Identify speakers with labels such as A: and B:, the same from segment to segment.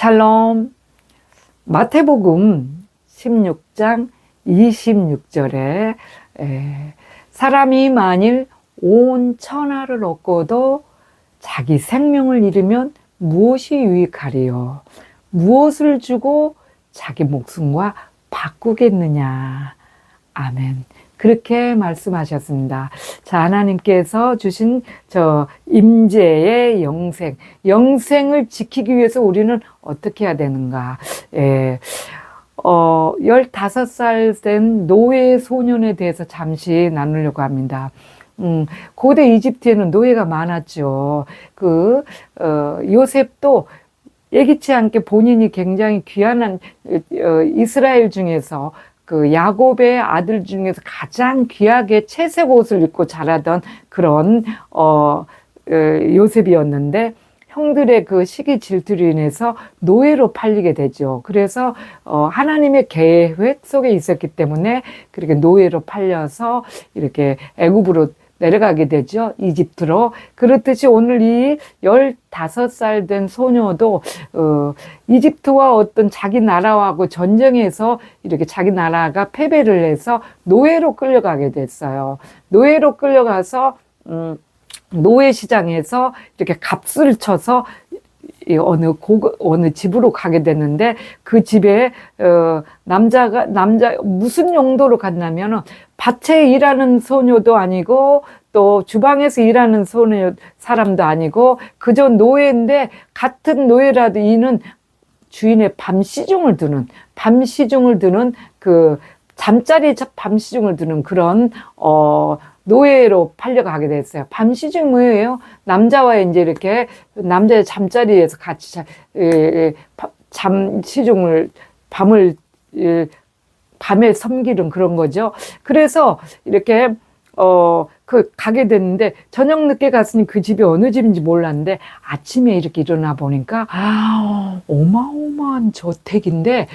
A: 샬롬. 마태복음 16장 26절에 사람이 만일 온 천하를 얻고도 자기 생명을 잃으면 무엇이 유익하리요? 무엇을 주고 자기 목숨과 바꾸겠느냐? 아멘. 그렇게 말씀하셨습니다. 자, 하나님께서 주신 임재의 영생을 지키기 위해서 우리는 어떻게 해야 되는가? 15살 된 노예 소년에 대해서 잠시 나누려고 합니다. 고대 이집트에는 노예가 많았죠. 요셉도 예기치 않게 본인이 굉장히 귀한 이스라엘 중에서 야곱의 아들 중에서 가장 귀하게 채색 옷을 입고 자라던 그런 요셉이었는데 형들의 그 시기 질투로 인해서 노예로 팔리게 되죠. 그래서 하나님의 계획 속에 있었기 때문에 그렇게 노예로 팔려서 이렇게 애굽으로 내려가게 되죠. 이집트로. 그렇듯이 오늘 이 15살 된 소녀도 이집트와 어떤 자기 나라하고 전쟁에서 이렇게 자기 나라가 패배를 해서 노예로 끌려가게 됐어요. 노예로 끌려가서 노예 시장에서 이렇게 값을 쳐서 어느 집으로 가게 됐는데 그 집에 남자 무슨 용도로 갔냐면은 밭에 일하는 소녀도 아니고 또 주방에서 일하는 사람도 아니고 그저 노예인데 같은 노예라도 이는 주인의 밤 시중을 드는 그 잠자리 밤 시중을 드는 그런 노예로 팔려가게 됐어요. 밤 시중 뭐예요? 남자와 이제 이렇게 남자의 잠자리에서 같이 밤에 섬기는 그런 거죠. 그래서 이렇게 가게 됐는데 저녁 늦게 갔으니 그 집이 어느 집인지 몰랐는데 아침에 이렇게 일어나 보니까 어마어마한 저택인데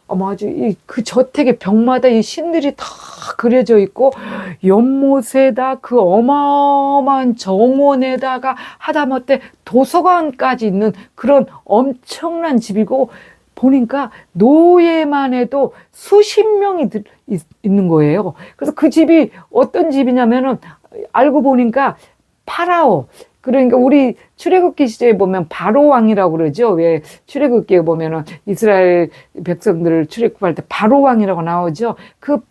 A: 아주 그 저택의 벽마다 이 신들이 다 그려져 있고 연못에다 그 어마어마한 정원에다가 하다못해 도서관까지 있는 그런 엄청난 집이고 보니까 노예만 해도 수십 명이 있는 거예요. 그래서 그 집이 어떤 집이냐면은 알고 보니까 파라오, 그러니까 우리 출애굽기 시대에 보면 바로 왕이라고 그러죠. 왜 출애굽기에 보면은 이스라엘 백성들을 출애굽할 때 바로 왕이라고 나오죠. 그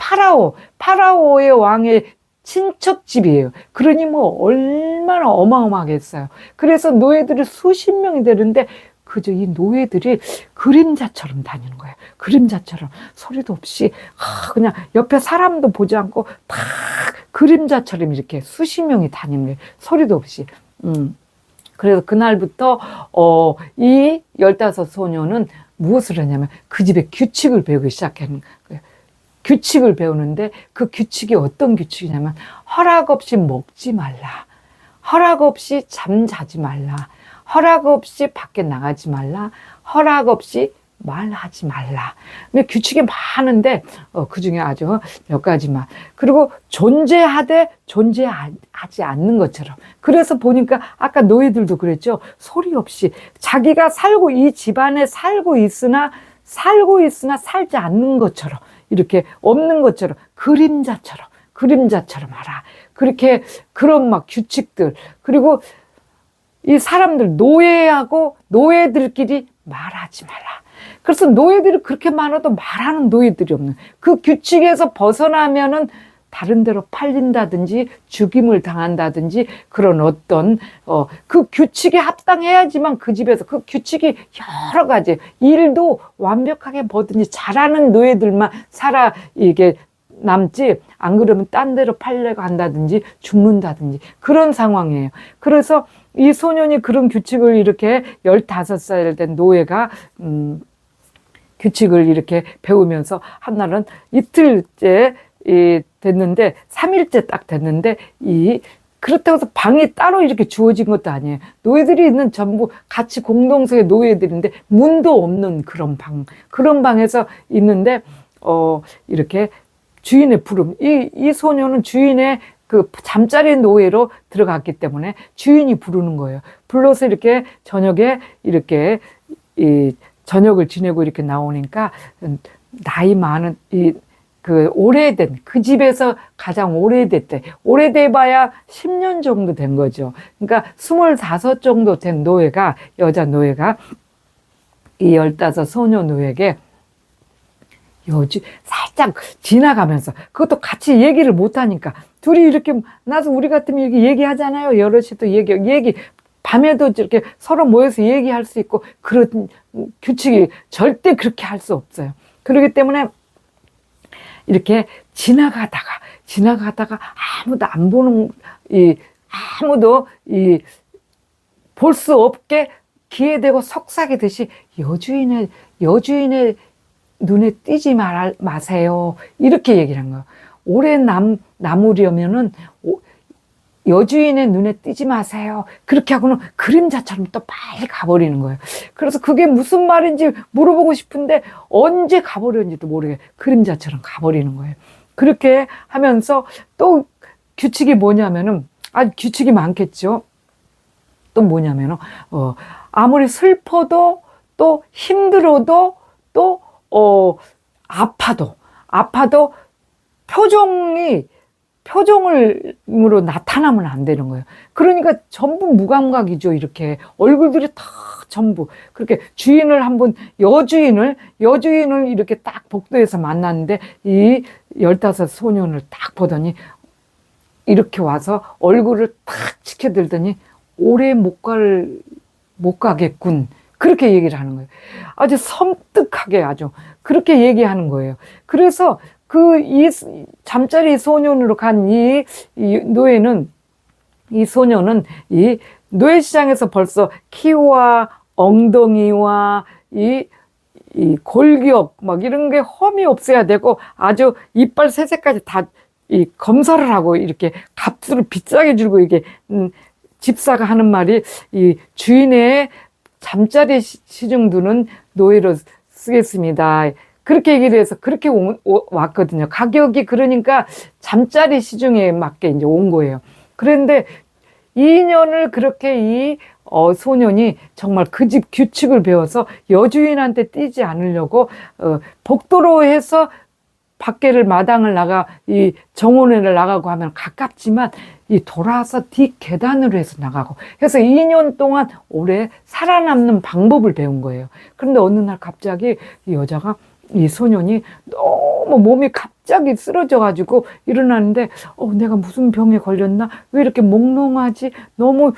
A: 파라오의 왕의 친척집이에요. 그러니 뭐 얼마나 어마어마하겠어요. 그래서 노예들이 수십 명이 되는데 그저 이 노예들이 그림자처럼 다니는 거예요. 그림자처럼 소리도 없이 그냥 옆에 사람도 보지 않고 다 그림자처럼 이렇게 수십 명이 다니는 거예요. 소리도 없이. 그래서 그날부터 이 15 소녀는 무엇을 하냐면 그 집에 규칙을 배우기 시작하는 거예요. 규칙을 배우는데 그 규칙이 어떤 규칙이냐면 허락 없이 먹지 말라. 허락 없이 잠자지 말라. 허락 없이 밖에 나가지 말라. 허락 없이 말하지 말라. 규칙이 많은데 그 중에 아주 몇 가지만. 그리고 존재하되 존재하지 않는 것처럼. 그래서 보니까 아까 노예들도 그랬죠. 소리 없이 자기가 이 집안에 살고 있으나 살지 않는 것처럼 이렇게 없는 것처럼 그림자처럼 하라. 그렇게 그런 막 규칙들. 그리고 이 사람들 노예들끼리 말하지 마라. 그래서 노예들이 그렇게 많아도 말하는 노예들이 없는 그 규칙에서 벗어나면은 다른 데로 팔린다든지 죽임을 당한다든지 그런 어떤 그 규칙에 합당해야지만 그 집에서 그 규칙이 여러 가지 일도 완벽하게 뭐든지 잘하는 노예들만 이게 남지 안 그러면 딴 데로 팔려간다든지 죽는다든지 그런 상황이에요. 그래서 이 소년이 그런 규칙을 이렇게 15살 된 노예가 규칙을 이렇게 배우면서 한날은 이틀째 됐는데 3일째 딱 됐는데 그렇다고 해서 방이 따로 이렇게 주어진 것도 아니에요. 노예들이 있는 전부 같이 공동소의 노예들인데 문도 없는 그런 방에서 있는데 이렇게 주인의 부름, 이 소녀는 주인의 그 잠자리 노예로 들어갔기 때문에 주인이 부르는 거예요. 불러서 이렇게 저녁에 이렇게 저녁을 지내고 이렇게 나오니까 나이 많은 그 오래된 그 집에서 가장 오래됐대. 오래돼 봐야 10년 정도 된 거죠. 그러니까 25 정도 된 노예가, 여자 노예가 이 15 소녀 노예에게 요즘 살짝 지나가면서 그것도 같이 얘기를 못 하니까 둘이 이렇게 나도 우리 같으면 이렇게 얘기하잖아요. 여럿이도 얘기 밤에도 이렇게 서로 모여서 얘기할 수 있고 그런 규칙이 절대 그렇게 할 수 없어요. 그렇기 때문에 이렇게 지나가다가 아무도 안 보는 아무도 볼 수 없게 귀에 대고 속삭이듯이 여주인의 눈에 띄지 마세요. 이렇게 얘기를 한 거예요. 오래 남으려면은 여주인의 눈에 띄지 마세요. 그렇게 하고는 그림자처럼 또 빨리 가버리는 거예요. 그래서 그게 무슨 말인지 물어보고 싶은데 언제 가버렸는지도 모르게 그림자처럼 가버리는 거예요. 그렇게 하면서 또 규칙이 뭐냐면은, 규칙이 많겠죠. 또 뭐냐면은, 아무리 슬퍼도 또 힘들어도 또, 아파도 표정으로 나타나면 안 되는 거예요. 그러니까 전부 무감각이죠. 이렇게 얼굴들이 다 전부 그렇게 여주인을 이렇게 딱 복도에서 만났는데 이 15 소년을 딱 보더니 이렇게 와서 얼굴을 탁 치켜들더니 오래 못 가겠군. 그렇게 얘기를 하는 거예요. 아주 섬뜩하게 아주 그렇게 얘기하는 거예요. 그래서 이 잠자리 소년으로 간 이 노예는, 이 소년은 이 노예 시장에서 벌써 키와 엉덩이와 이 골격 막 이런 게 험이 없어야 되고 아주 이빨 세세까지 다 검사를 하고 이렇게 값을 비싸게 주고 이게 집사가 하는 말이 이 주인의 잠자리 시중두는 노예로 쓰겠습니다. 그렇게 얘기를 해서 그렇게 왔거든요. 가격이 그러니까 잠자리 시중에 맞게 이제 온 거예요. 그런데 2년을 그렇게 이 소년이 정말 그 집 규칙을 배워서 여주인한테 띄지 않으려고 복도로 해서 밖에를 마당을 이 정원회를 나가고 하면 가깝지만 돌아와서 뒷계단으로 해서 나가고 해서 2년 동안 오래 살아남는 방법을 배운 거예요. 그런데 어느 날 갑자기 이 소년이 너무 몸이 갑자기 쓰러져가지고 일어나는데 내가 무슨 병에 걸렸나? 왜 이렇게 몽롱하지? 너무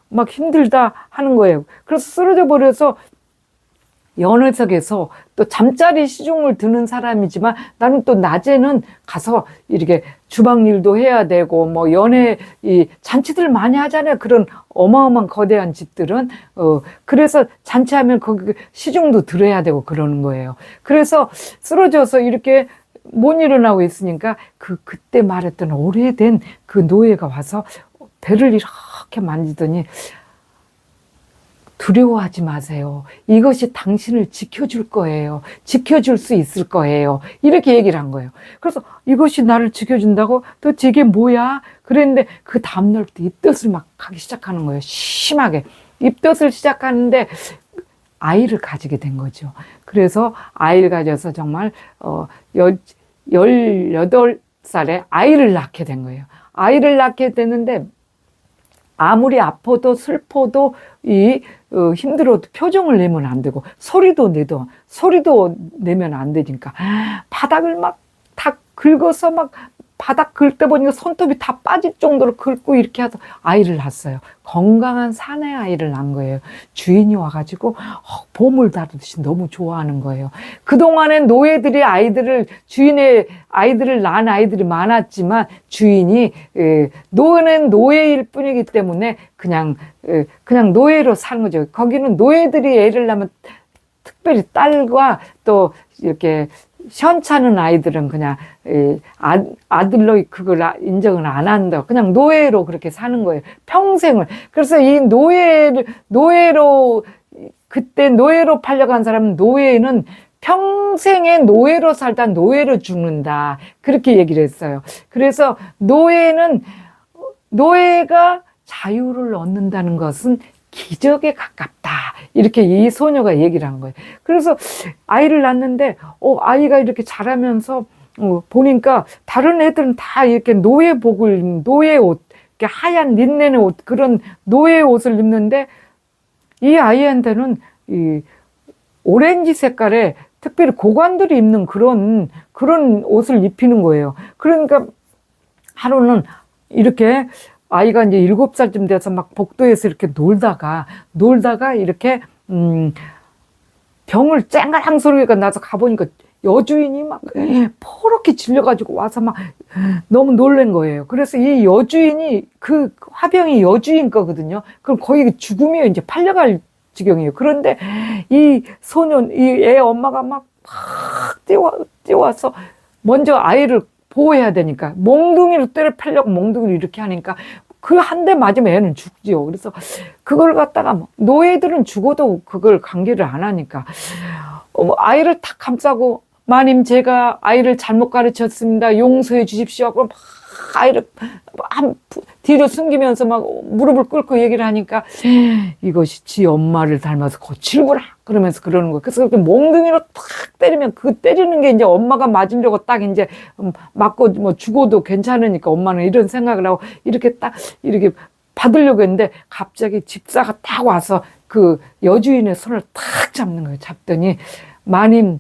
A: 막 힘들다 하는 거예요. 그래서 쓰러져 버려서 연회석에서 또 잠자리 시중을 드는 사람이지만 나는 또 낮에는 가서 이렇게 주방 일도 해야 되고 뭐 잔치들 많이 하잖아요. 그런 어마어마한 거대한 집들은 그래서 잔치하면 거기 시중도 들어야 되고 그러는 거예요. 그래서 쓰러져서 이렇게 못 일어나고 있으니까 그때 말했던 오래된 그 노예가 와서 배를 이렇게 만지더니 두려워하지 마세요. 이것이 당신을 지켜줄 거예요. 지켜줄 수 있을 거예요. 이렇게 얘기를 한 거예요. 그래서 이것이 나를 지켜준다고? 도대체 이게 뭐야? 그랬는데 그 다음날부터 입덧을 막 하기 시작하는 거예요. 심하게. 입덧을 시작하는데 아이를 가지게 된 거죠. 그래서 아이를 가져서 정말 18살에 아이를 낳게 된 거예요. 아이를 낳게 되는데 아무리 아파도 슬퍼도 힘들어도 표정을 내면 안 되고 소리도 내면 안 되니까 바닥을 막 다 긁어서 막 바닥 긁다 보니까 손톱이 다 빠질 정도로 긁고 이렇게 해서 아이를 낳았어요. 건강한 사내 아이를 낳은 거예요. 주인이 와가지고 보물 다루듯이 너무 좋아하는 거예요. 그동안엔 노예들이 주인의 아이들을 낳은 아이들이 많았지만 주인이 노예는 노예일 뿐이기 때문에 그냥 노예로 사는 거죠. 거기는 노예들이 애를 낳으면 특별히 딸과 또 이렇게 시원찮은 아이들은 그냥 아들로 그걸 인정을 안 한다. 그냥 노예로 그렇게 사는 거예요. 평생을. 그래서 이 노예로 그때 노예로 팔려간 사람은 노예는 평생에 노예로 살다 노예로 죽는다. 그렇게 얘기를 했어요. 그래서 노예가 자유를 얻는다는 것은 기적에 가깝다. 이렇게 이 소녀가 얘기를 하는 거예요. 그래서 아이를 낳는데, 아이가 이렇게 자라면서, 보니까 다른 애들은 다 이렇게 노예복을, 노예 옷, 이렇게 하얀 린넨의 옷, 그런 노예 옷을 입는데, 이 아이한테는 이 오렌지 색깔의 특별히 고관들이 입는 그런 옷을 입히는 거예요. 그러니까 하루는 이렇게 아이가 이제 7살쯤 돼서 막 복도에서 이렇게 놀다가 이렇게, 병을 쨍가랑 소리가 나서 가보니까 여주인이 막 포렇게 질려가지고 와서 막 너무 놀란 거예요. 그래서 이 여주인이, 그 화병이 여주인 거거든요. 그럼 거의 죽음이에요. 이제 팔려갈 지경이에요. 그런데 이 소년, 이 애 엄마가 막 뛰어와서 먼저 아이를 보호해야 되니까 몽둥이로 때려 패려고 몽둥이를 이렇게 하니까 그 한 대 맞으면 애는 죽지요. 그래서 그걸 갖다가 노예들은 죽어도 그걸 관계를 안 하니까 아이를 탁 감싸고, 마님 제가 아이를 잘못 가르쳤습니다. 용서해 주십시오. 그럼 막 아이를 뒤로 숨기면서 막 무릎을 꿇고 얘기를 하니까 이것이 지 엄마를 닮아서 거칠구나 그러면서 그러는 거예요. 그래서 그렇게 몽둥이로 탁 때리면 그 때리는 게 이제 엄마가 맞으려고 딱 이제 맞고 뭐 죽어도 괜찮으니까 엄마는 이런 생각을 하고 이렇게 딱 이렇게 받으려고 했는데 갑자기 집사가 딱 와서 그 여주인의 손을 탁 잡는 거예요. 잡더니 마님,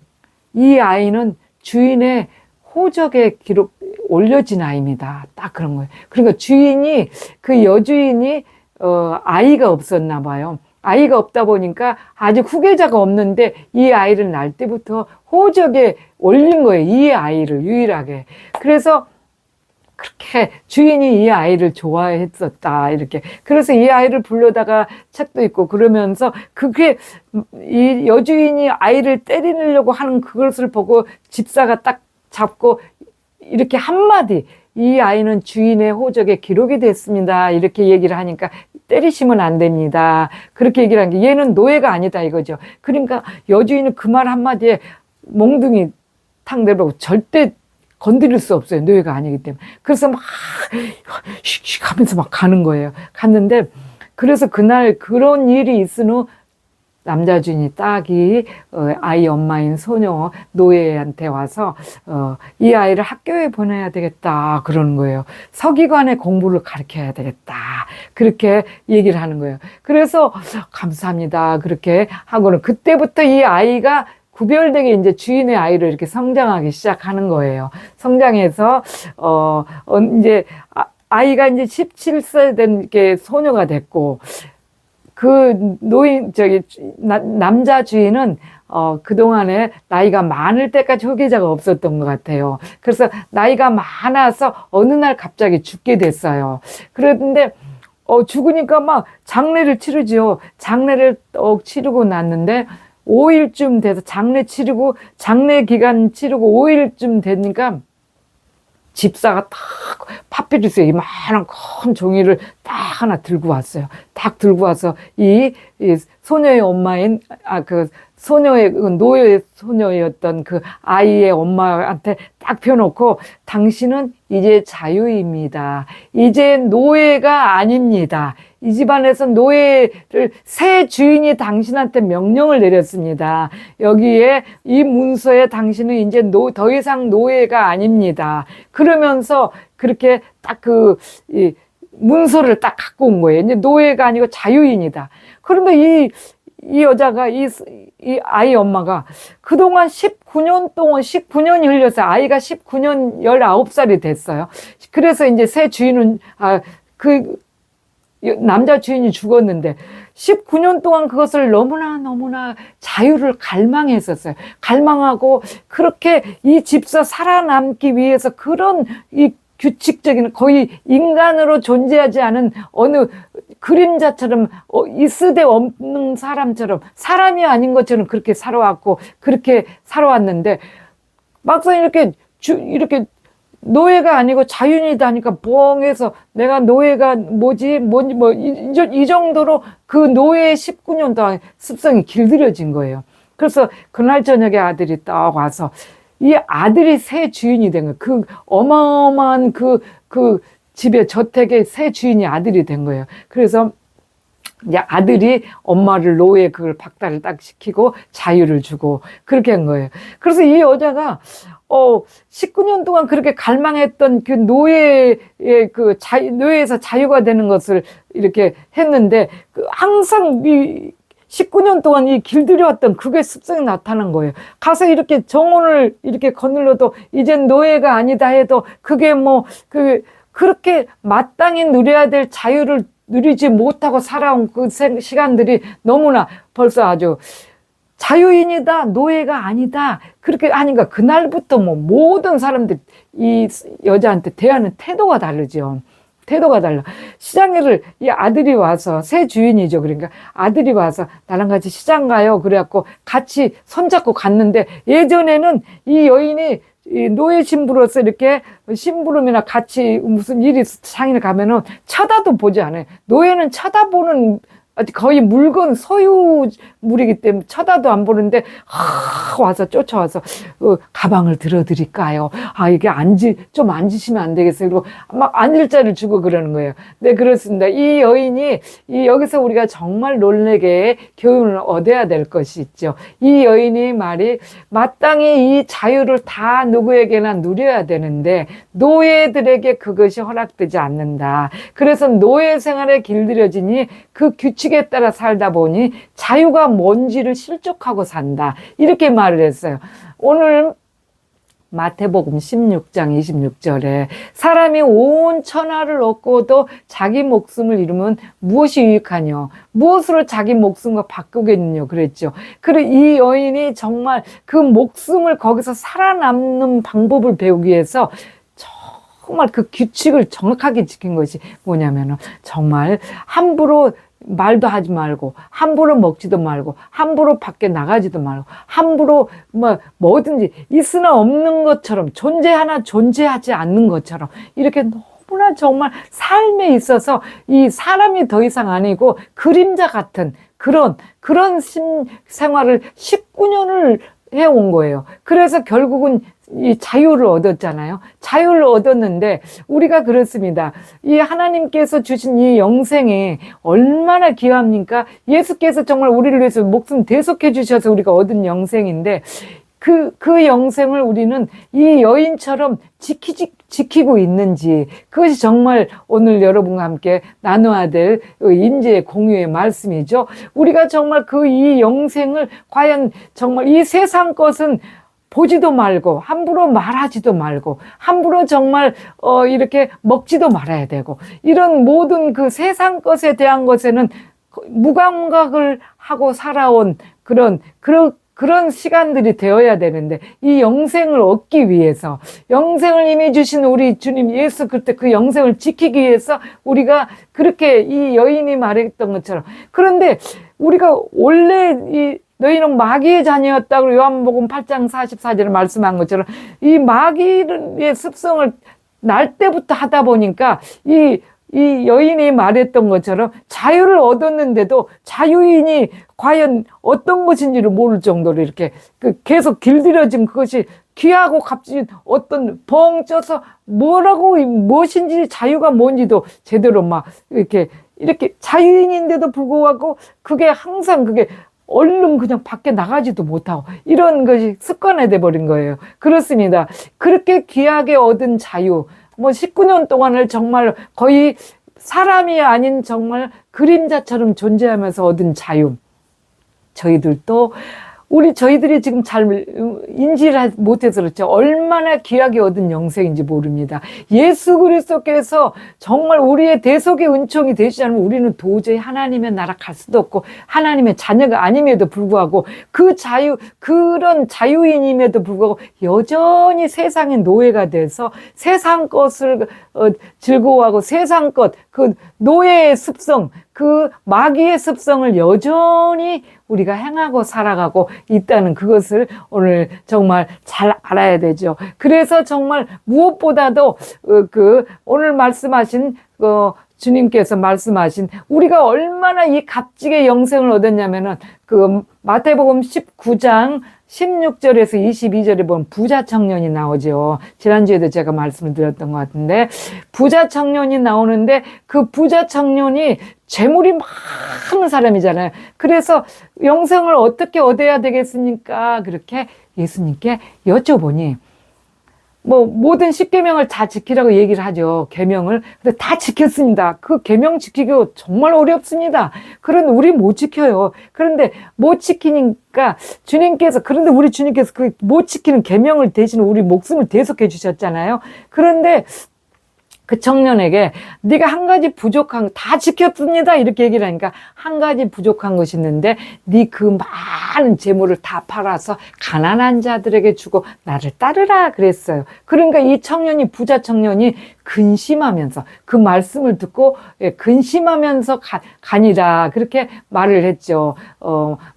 A: 이 아이는 주인의 호적에 기록 올려진 아이입니다. 딱 그런 거예요. 그러니까 주인이, 그 여주인이 아이가 없었나 봐요. 아이가 없다 보니까 아직 후계자가 없는데 이 아이를 낳을 때부터 호적에 올린 거예요. 이 아이를 유일하게. 그래서 그렇게 주인이 이 아이를 좋아했었다. 이렇게. 그래서 이 아이를 불러다가 책도 읽고 그러면서 그게 이 여주인이 아이를 때리려고 하는 그것을 보고 집사가 딱 잡고 이렇게 한마디, 이 아이는 주인의 호적에 기록이 됐습니다. 이렇게 얘기를 하니까 때리시면 안 됩니다. 그렇게 얘기를 한 게 얘는 노예가 아니다 이거죠. 그러니까 여주인은 그 말 한마디에 몽둥이 탕 내려고 절대 건드릴 수 없어요. 노예가 아니기 때문에. 그래서 막 휙휙 하면서 막 가는 거예요. 갔는데 그래서 그날 그런 일이 있은 후 남자 주인이 딱이 아이 엄마인 소녀 노예한테 와서 이 아이를 학교에 보내야 되겠다 그러는 거예요. 서기관의 공부를 가르쳐야 되겠다 그렇게 얘기를 하는 거예요. 그래서 감사합니다 그렇게 하고는 그때부터 이 아이가 구별되게 이제 주인의 아이를 이렇게 성장하기 시작하는 거예요. 성장해서 이제 아이가 이제 17세 된 게 소녀가 됐고, 그 남자 주인은 그동안에 나이가 많을 때까지 후계자가 없었던 것 같아요. 그래서 나이가 많아서 어느 날 갑자기 죽게 됐어요. 그런데 죽으니까 막 장례를 치르지요. 장례를 치르고 났는데 5일쯤 돼서 장례 치르고, 장례 기간 치르고 5일쯤 되니까 집사가 딱 파피루스에 이만한 큰 종이를 딱 하나 들고 왔어요. 딱 들고 와서 이 소녀의 엄마인, 그 소녀의, 노예 소녀였던 그 아이의 엄마한테 딱 펴놓고, 당신은 이제 자유입니다. 이제 노예가 아닙니다. 이 집안에서 노예를, 새 주인이 당신한테 명령을 내렸습니다. 여기에 이 문서에 당신은 이제 더 이상 노예가 아닙니다. 그러면서 그렇게 딱 이 문서를 딱 갖고 온 거예요. 이제 노예가 아니고 자유인이다. 그런데 이 여자가, 이 아이 엄마가 그동안 19년 동안, 19년이 흘려서 아이가 19년 19살이 됐어요. 그래서 이제 새 주인은, 남자 주인이 죽었는데 19년 동안 그것을 너무나 자유를 갈망했었어요. 갈망하고 그렇게 이 집사 살아남기 위해서 그런 이 규칙적인, 거의 인간으로 존재하지 않은 어느 그림자처럼, 있으되 없는 사람처럼, 사람이 아닌 것처럼 그렇게 살아왔고, 그렇게 살아왔는데 막상 이렇게 노예가 아니고 자유인이다 하니까 뻥해서 내가 노예가 뭐지 이 정도로 그 노예의 19년 동안 습성이 길들여진 거예요. 그래서 그날 저녁에 아들이 딱 와서, 이 아들이 새 주인이 된 거예요. 그 어마어마한 그 집의 저택의 새 주인이 아들이 된 거예요. 그래서 이제 아들이 엄마를 노예 그걸 박탈을 딱 시키고 자유를 주고 그렇게 한 거예요. 그래서 이 여자가 19년 동안 그렇게 갈망했던 그 노예의 노예에서 자유가 되는 것을 이렇게 했는데 항상 이 19년 동안 이 길들여왔던 그게 습성이 나타난 거예요. 가서 이렇게 정원을 이렇게 거닐러도 이젠 노예가 아니다 해도 그게 그렇게 마땅히 누려야 될 자유를 누리지 못하고 살아온 그 시간들이 너무나 벌써 아주 자유인이다, 노예가 아니다. 그렇게 아닌가. 그날부터 모든 사람들이 이 여자한테 대하는 태도가 다르죠. 태도가 달라. 시장에를 이 아들이 와서 새 주인이죠. 그러니까 아들이 와서 나랑 같이 시장 가요. 그래갖고 같이 손잡고 갔는데 예전에는 이 여인이 이 노예 신부로서 이렇게 심부름이나 같이 무슨 일이 장인을 가면은 쳐다도 보지 않아요. 노예는 쳐다보는 거의 물건 소유물이기 때문에 쳐다도 안 보는데 와서 쫓아와서 가방을 들어드릴까요? 이게 좀 앉으시면 안 되겠어요. 그리고 막 앉을 자리를 주고 그러는 거예요. 네, 그렇습니다. 이 여인이 여기서 우리가 정말 놀라게 교훈을 얻어야 될 것이 있죠. 이 여인의 말이 마땅히 이 자유를 다 누구에게나 누려야 되는데 노예들에게 그것이 허락되지 않는다. 그래서 노예 생활에 길들여지니 그 규칙에 따라 살다 보니 자유가 뭔지를 실족하고 산다. 이렇게 말을 했어요. 오늘 마태복음 16장 26절에 사람이 온 천하를 얻고도 자기 목숨을 잃으면 무엇이 유익하뇨? 무엇으로 자기 목숨과 바꾸겠느냐 그랬죠. 그래 이 여인이 정말 그 목숨을 거기서 살아남는 방법을 배우기 위해서 정말 그 규칙을 정확하게 지킨 것이 뭐냐면은 정말 함부로 말도 하지 말고 함부로 먹지도 말고 함부로 밖에 나가지도 말고 함부로 뭐든지 있으나 없는 것처럼 존재하나 존재하지 않는 것처럼 이렇게 너무나 정말 삶에 있어서 이 사람이 더 이상 아니고 그림자 같은 그런 생활을 19년을 해온 거예요. 그래서 결국은 이 자유를 얻었잖아요. 자유를 얻었는데 우리가 그렇습니다. 이 하나님께서 주신 이 영생이 얼마나 귀합니까? 예수께서 정말 우리를 위해서 목숨 대속해 주셔서 우리가 얻은 영생인데 그 영생을 우리는 이 여인처럼 지키고 있는지 그것이 정말 오늘 여러분과 함께 나눠야 될 인지의 공유의 말씀이죠. 우리가 정말 이 영생을 과연 정말 이 세상 것은 보지도 말고 함부로 말하지도 말고 함부로 정말 이렇게 먹지도 말아야 되고 이런 모든 그 세상 것에 대한 것에는 무감각을 하고 살아온 그런 시간들이 되어야 되는데 이 영생을 얻기 위해서 영생을 이미 주신 우리 주님 예수 그때 그 영생을 지키기 위해서 우리가 그렇게 이 여인이 말했던 것처럼 그런데 우리가 원래 너희는 마귀의 자녀였다고 요한복음 8장 44절에 말씀한 것처럼 이 마귀의 습성을 날 때부터 하다 보니까 이 여인이 말했던 것처럼 자유를 얻었는데도 자유인이 과연 어떤 것인지를 모를 정도로 이렇게 계속 길들여진 그것이 귀하고 값진 어떤 벙쪄서 무엇인지 자유가 뭔지도 제대로 이렇게 자유인인데도 불구하고 그게 항상 얼른 그냥 밖에 나가지도 못하고 이런 것이 습관화돼 버린 거예요. 그렇습니다. 그렇게 귀하게 얻은 자유 19년 동안을 정말 거의 사람이 아닌 정말 그림자처럼 존재하면서 얻은 자유 저희들이 지금 잘 인지를 못해서 그렇죠. 얼마나 귀하게 얻은 영생인지 모릅니다. 예수 그리스도께서 정말 우리의 대속의 은총이 되시지 않으면 우리는 도저히 하나님의 나라 갈 수도 없고 하나님의 자녀가 아님에도 불구하고 그런 자유인임에도 불구하고 여전히 세상의 노예가 돼서 세상 것을 즐거워하고 세상 것, 그 노예의 습성, 그 마귀의 습성을 여전히 우리가 행하고 살아가고 있다는 그것을 오늘 정말 잘 알아야 되죠. 그래서 정말 무엇보다도 오늘 말씀하신 주님께서 말씀하신 우리가 얼마나 이 값지게 영생을 얻었냐면은 그 마태복음 19장 16절에서 22절에 보면 부자 청년이 나오죠. 지난주에도 제가 말씀을 드렸던 것 같은데 부자 청년이 나오는데 그 부자 청년이 재물이 많은 사람이잖아요. 그래서 영생을 어떻게 얻어야 되겠습니까? 그렇게 예수님께 여쭤보니 뭐 모든 십계명을 다 지키라고 얘기를 하죠. 계명을. 근데 다 지켰습니다. 그 계명 지키기가 정말 어렵습니다. 그런데 우리 못 지켜요. 그런데 못 지키니까 그런데 우리 주님께서 그 못 지키는 계명을 대신 우리 목숨을 대속해 주셨잖아요. 그런데 그 청년에게 네가 한 가지 부족한 다 지켰습니다 이렇게 얘기를 하니까 한 가지 부족한 것이 있는데 네 그 많은 재물을 다 팔아서 가난한 자들에게 주고 나를 따르라 그랬어요. 그러니까 이 청년이 부자 청년이 근심하면서 그 말씀을 듣고 근심하면서 가니라 그렇게 말을 했죠.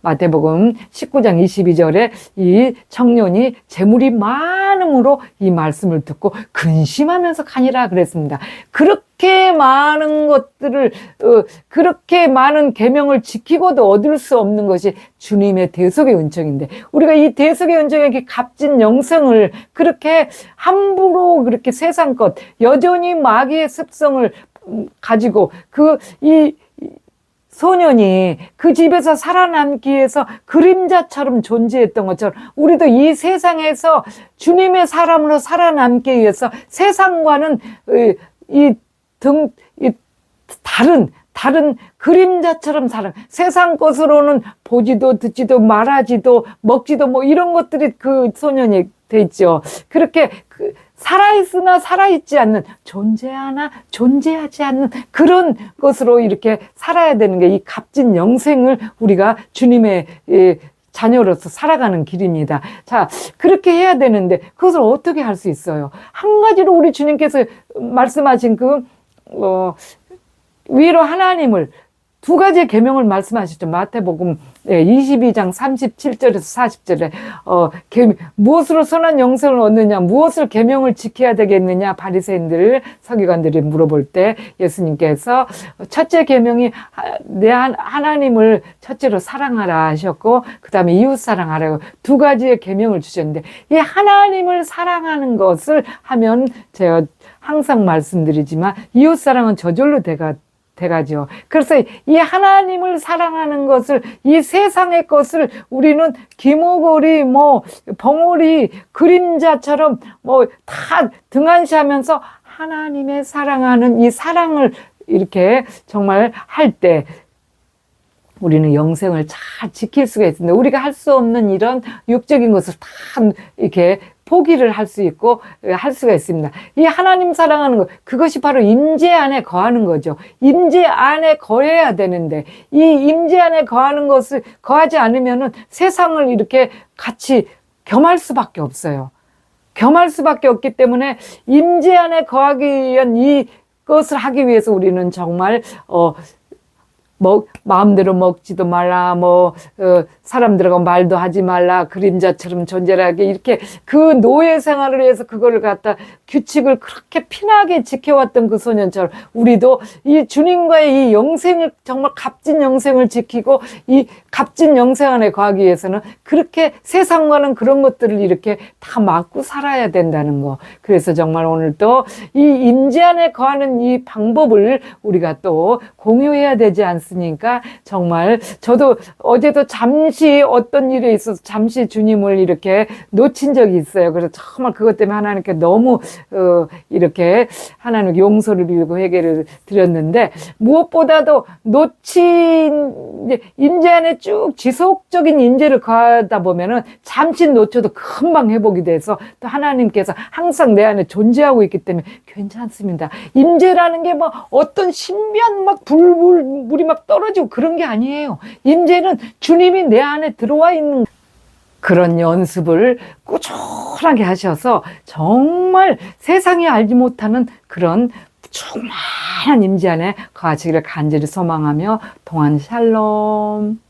A: 마태복음 19장 22절에 이 청년이 재물이 많음으로 이 말씀을 듣고 근심하면서 가니라 그랬습니다. 그렇게 많은 것들을 그렇게 많은 계명을 지키고도 얻을 수 없는 것이 주님의 대속의 은총인데 우리가 이 대속의 은총의 값진 영생을 그렇게 함부로 그렇게 세상 것 여전히 마귀의 습성을 가지고 이 소년이 그 집에서 살아남기 위해서 그림자처럼 존재했던 것처럼 우리도 이 세상에서 주님의 사람으로 살아남기 위해서 세상과는 다른 그림자처럼 세상 것으로는 보지도 듣지도 말하지도 먹지도 뭐 이런 것들이 그 소년이 돼 있죠. 그렇게 살아있으나 살아있지 않는 존재하지 않는 그런 것으로 이렇게 살아야 되는 게 이 값진 영생을 우리가 주님의 자녀로서 살아가는 길입니다. 자, 그렇게 해야 되는데 그것을 어떻게 할 수 있어요? 한 가지로 우리 주님께서 말씀하신 위로 하나님을 두 가지의 계명을 말씀하셨죠. 마태복음 22장 37절에서 40절에 무엇으로 선한 영생을 얻느냐, 무엇을 계명을 지켜야 되겠느냐, 바리새인들, 서기관들이 물어볼 때 예수님께서 첫째 계명이 내 하나님을 첫째로 사랑하라 하셨고 그 다음에 이웃 사랑하라고 두 가지의 계명을 주셨는데 이 하나님을 사랑하는 것을 하면 제가 항상 말씀드리지만 이웃 사랑은 저절로 돼가죠. 그래서 이 하나님을 사랑하는 것을 이 세상의 것을 우리는 기모거리 벙어리 그림자처럼 다 등한시하면서 하나님의 사랑하는 이 사랑을 이렇게 정말 할 때 우리는 영생을 잘 지킬 수가 있습니다. 우리가 할 수 없는 이런 육적인 것을 다 이렇게 포기를 할 수 있고 할 수가 있습니다. 이 하나님 사랑하는 것 그것이 바로 임재 안에 거하는 거죠. 임재 안에 거해야 되는데 이 임재 안에 거하는 것을 거하지 않으면은 세상을 이렇게 같이 겸할 수밖에 없어요. 겸할 수밖에 없기 때문에 임재 안에 거하기 위한 이것을 하기 위해서 우리는 정말 마음대로 먹지도 말라, 사람들하고 말도 하지 말라, 그림자처럼 존재하게, 이렇게 그 노예 생활을 위해서 그거를 갖다 규칙을 그렇게 피나게 지켜왔던 그 소년처럼 우리도 이 주님과의 이 영생을, 정말 값진 영생을 지키고 이 값진 영생 안에 거하기 위해서는 그렇게 세상과는 그런 것들을 이렇게 다 막고 살아야 된다는 거. 그래서 정말 오늘 또 이 임재 안에 거하는 이 방법을 우리가 또 공유해야 되지 않습니까? 정말 저도 어제도 잠시 어떤 일에 있어서 잠시 주님을 이렇게 놓친 적이 있어요. 그래서 정말 그것 때문에 하나님께 너무 이렇게 하나님 용서를 빌고 회개를 드렸는데 무엇보다도 놓친 임재 안에 쭉 지속적인 임재를 거하다 보면은 잠시 놓쳐도 금방 회복이 돼서 또 하나님께서 항상 내 안에 존재하고 있기 때문에 괜찮습니다. 임재라는 게 어떤 신비한 물이 막 떨어지고 그런 게 아니에요. 임재는 주님이 내 안에 들어와 있는 그런 연습을 꾸준하게 하셔서 정말 세상이 알지 못하는 그런 충만한 임재 안에 거하시기를 간절히 소망하며 동안 샬롬.